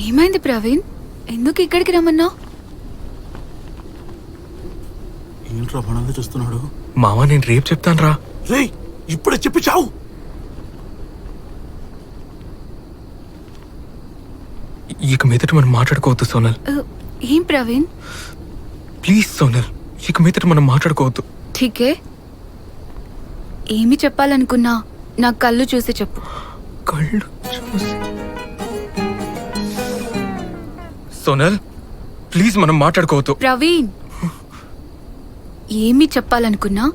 ఏమైంది ప్రవీణ్? ఎందుకు ఇక్కడికి రమ్మన్నావు? ఏంట్రా మనల్ని చూస్తున్నాడు? మావా నేను రేపు చెప్తాను రా. రేయ్ ఇప్పుడే చెప్పి చావు. ఇక మీదట మనం మాట్లాడుకోవద్దు సోనల్. ఏం ప్రవీణ్? ప్లీజ్ సోనల్, ఇక మీదట మనం మాట్లాడుకోవద్దు. ఠీకే, ఏమి చెప్పాలనుకున్నా నా కళ్ళు చూసి చెప్పు. కళ్ళు చూసి. సోనల్ ప్లీజ్ మనం మాట్లాడుకోవద్దు. ప్రవీణ్, ఏమి చెప్పాలనుకున్నా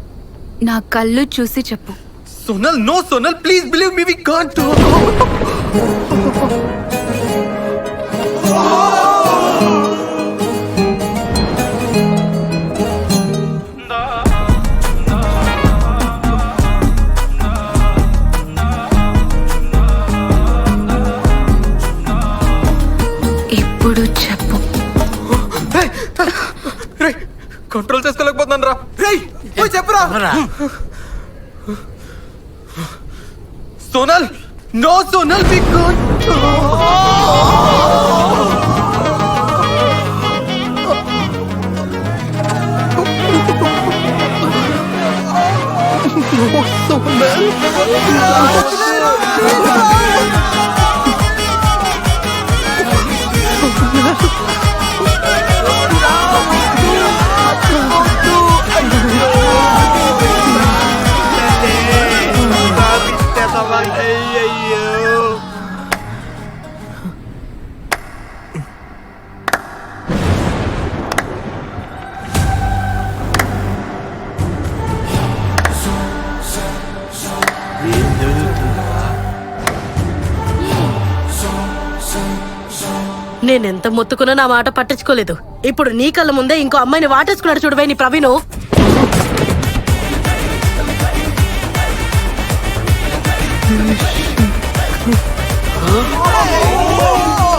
నా కళ్ళు చూసి చెప్పు. Sonal no Sonal, please believe me, we can't. ఇప్పుడు చెప్పు. కంట్రోల్ చేసుకోలేకపోతున్నాను రా. రేయ్ పోయి చెప్పురా. Sonal no Sonal, we can't. నేనెంత మొత్తుకున్నా నా మాట పట్టించుకోలేదు. ఇప్పుడు నీ కళ్ళ ముందే ఇంకో అమ్మాయిని వాటేసుకున్నాడు చూడవే నీ ప్రవీణు.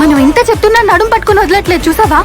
మనం ఎంత చెప్తున్నా నడుం పట్టుకుని వదలట్లేదు, చూసావా?